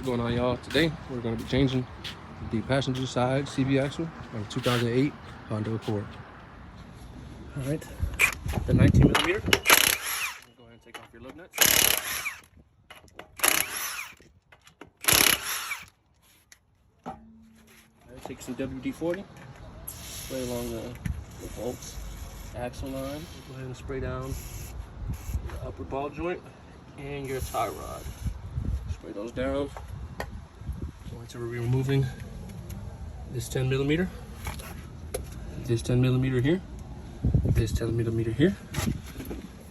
going on, y'all? Today we're going to be changing the passenger side CV axle on a 2008 Honda Accord. All right, the 19 millimeter. Go ahead and take off your lug nuts. All right, take some WD-40, spray along the bolts, axle line. Go ahead and spray down the upper ball joint and your tie rod. Spray those down. Going to be removing this 10 millimeter, this 10 millimeter here, this 10 millimeter here,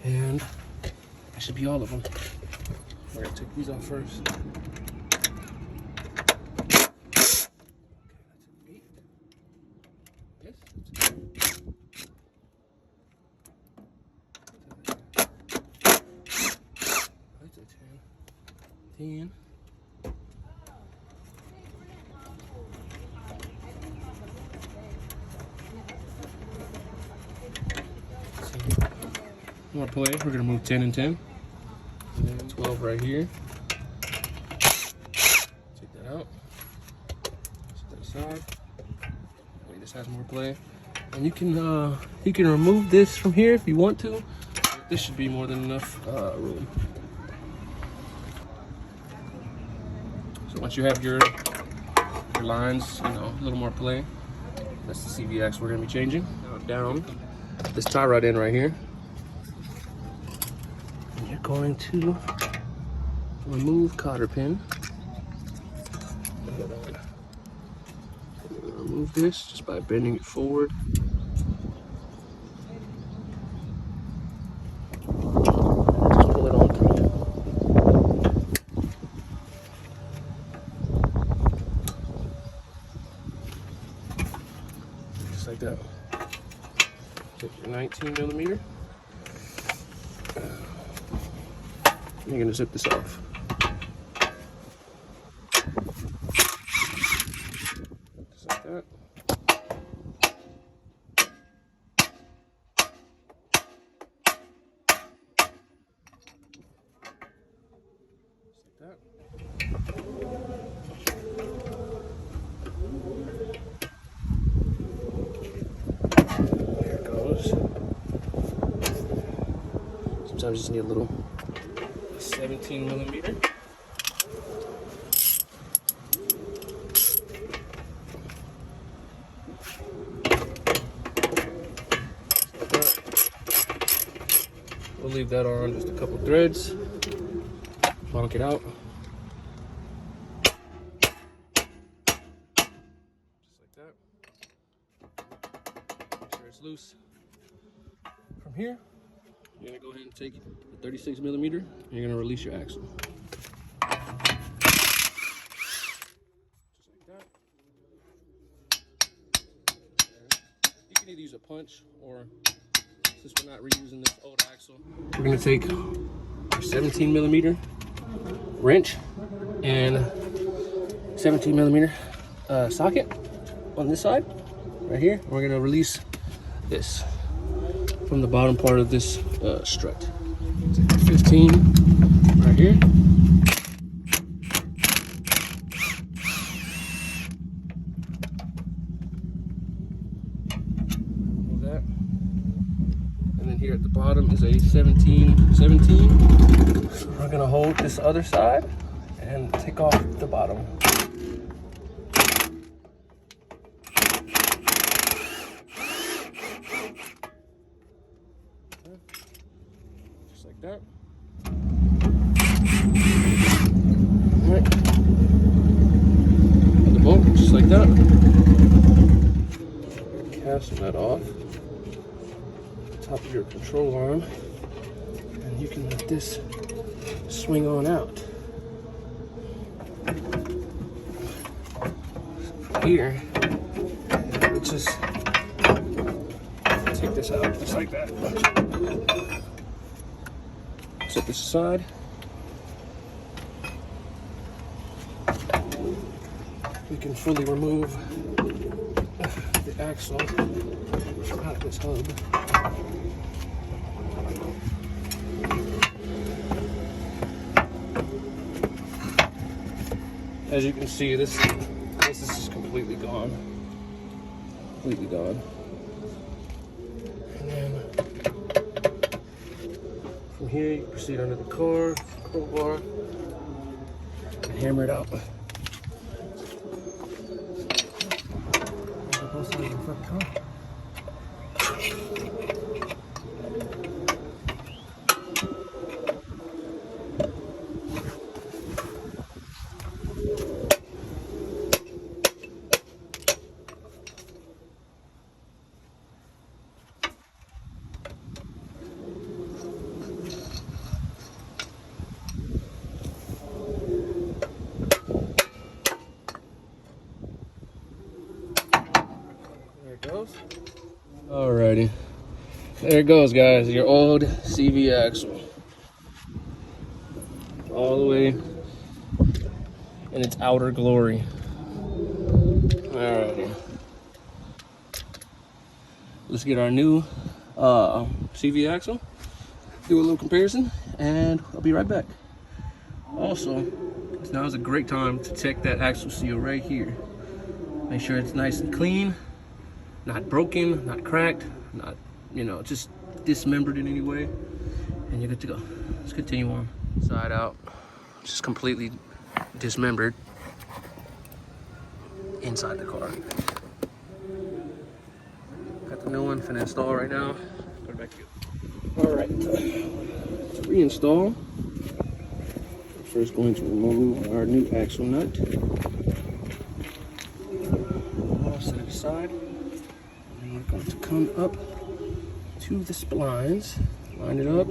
and that should be all of them. We're gonna take these off first. That's a 10. More play. We're gonna move 10 and 10. And then 12 right here. Take that out. Set that aside. Wait, this has more play. And you can remove this from here if you want to. This should be more than enough room. So once you have your lines, a little more play. That's the CV axle we're gonna be changing. Now down this tie rod in right here. And you're going to remove cotter pin. Remove this just by bending it forward. Just pull it on through. Just like that. Take your 19 millimeter. You're gonna zip this off. Just like that. Just like that. There it goes. Sometimes you just need a little 17 millimeter. We'll leave that on just a couple threads. Plonk it out. Just like that. Make sure it's loose. From here, you're gonna go ahead and take the 36 millimeter and you're gonna release your axle. Just like that. You can either use a punch or, since we're not reusing this old axle, we're gonna take our 17 millimeter wrench and 17 millimeter socket on this side, right here. We're gonna release this from the bottom part of this strut. Take 15 right here. Move that. And then here at the bottom is a 17. We're gonna hold this other side and take off the bottom. Just like that. All right. The bolt, just like that. Casting that off. Top of your control arm. And you can let this swing on out. From here, we just take this out just like that. Set this aside. We can fully remove the axle out of this hub. As you can see, this is completely gone. Completely gone. And then from here, you proceed under the crowbar, and hammer it out. There it goes. Alrighty. There it goes, guys. Your old CV axle. All the way in its outer glory. Alrighty. Let's get our new CV axle. Do a little comparison, and I'll be right back. Also, now is a great time to check that axle seal right here. Make sure it's nice and clean, not broken, not cracked, not, just dismembered in any way, and you're good to go. Let's continue on. Side out, just completely dismembered inside the car. Got the new one, finna install right now. Put it back to you. All right, to reinstall, first going to remove our new axle nut. I'll set it aside. And we're going to come up to the splines, line it up.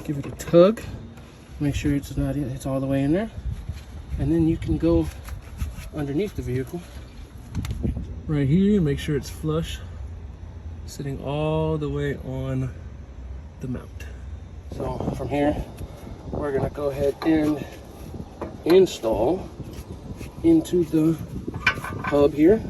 Give it a tug. Make sure it's all the way in there. And then you can go underneath the vehicle right here, make sure it's flush, sitting all the way on the mount. So from here, we're gonna go ahead and install into the hub here.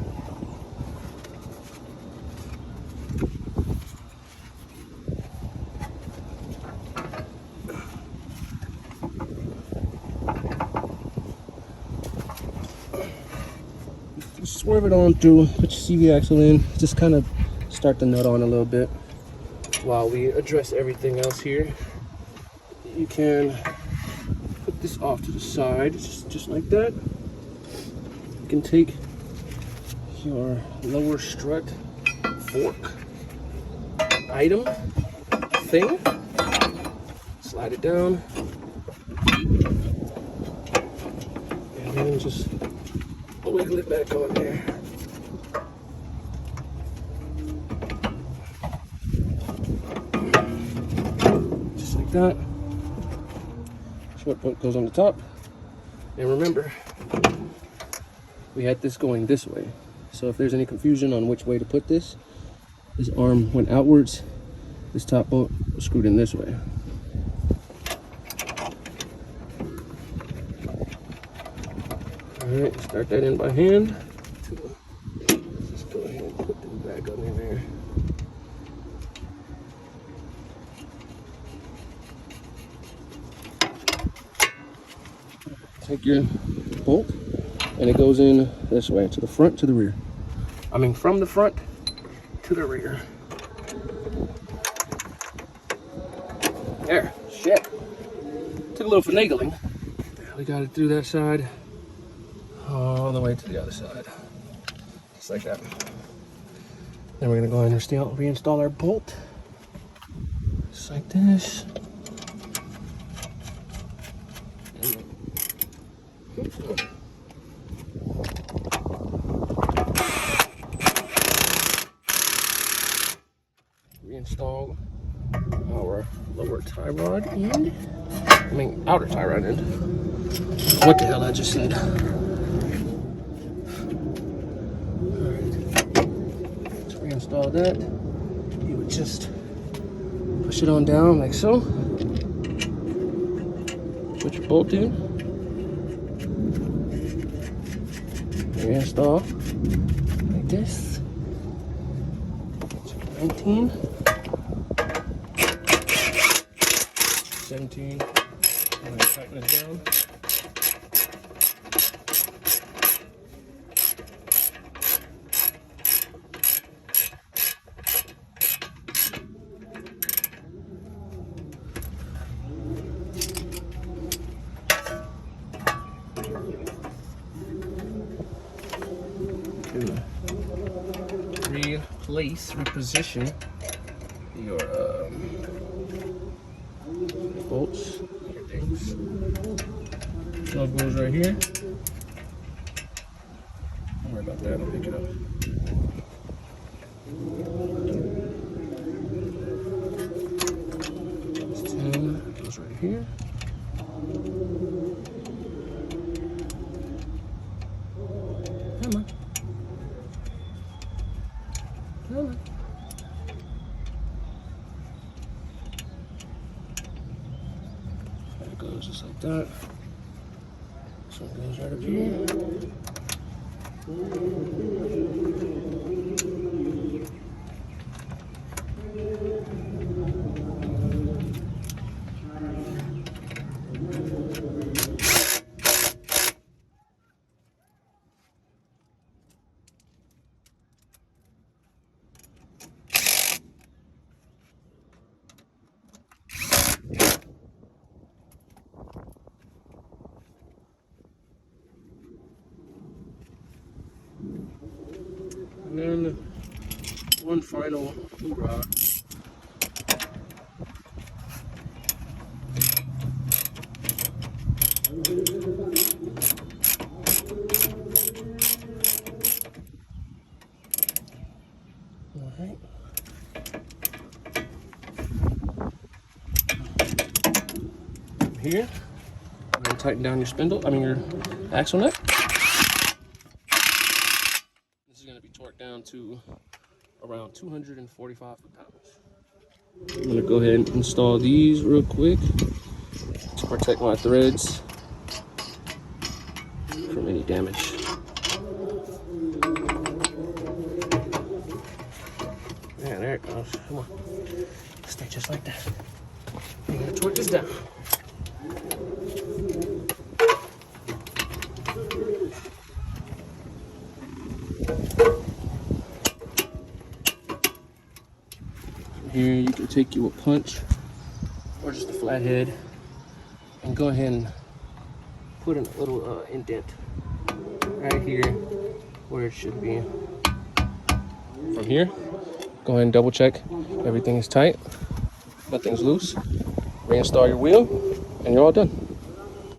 Swerve it on through, put your CV axle in, just kind of start the nut on a little bit while we address everything else here. You can put this off to the side, just like that. You can take your lower strut fork item thing, slide it down, and then just wiggle it back on there. Just like that. Short point goes on the top. And remember, we had this going this way. So if there's any confusion on which way to put this arm went outwards, this top bolt was screwed in this way. Alright, start that in by hand. Just go ahead and put them back on in there. Take your bolt, and it goes in this way, to the front, to the rear. I mean, from the front to the rear. There, shit. Took a little finagling. We got it through that side, all the way to the other side. Just like that. Then we're gonna go ahead and reinstall our bolt. Just like this. Reinstall our lower tie rod end. I mean, outer tie rod end. What the hell I just said. Alright. To reinstall that, you would just push it on down like so. Put your bolt in. Reinstall like this. 19. 17. I'm gonna tighten this down. Reposition your bolts, your things. Plug goes right here. Don't worry about that, I'll pick it up. This 10 goes right here. Come on. Come on. It goes just like that. This one goes right up here. And then one final hoorah. All right. Here, I'm gonna tighten down your spindle. Your axle nut. This is gonna be torqued down to around 245 pounds. I'm gonna go ahead and install these real quick to protect my threads from any damage. Yeah, there it goes. Come on. Stay just like that. I'm gonna torque this down. Here you can take you a punch or just a flathead and go ahead and put in a little indent right here where it should be. From here, go ahead and double check everything is tight, nothing's loose. Reinstall your wheel and you're all done.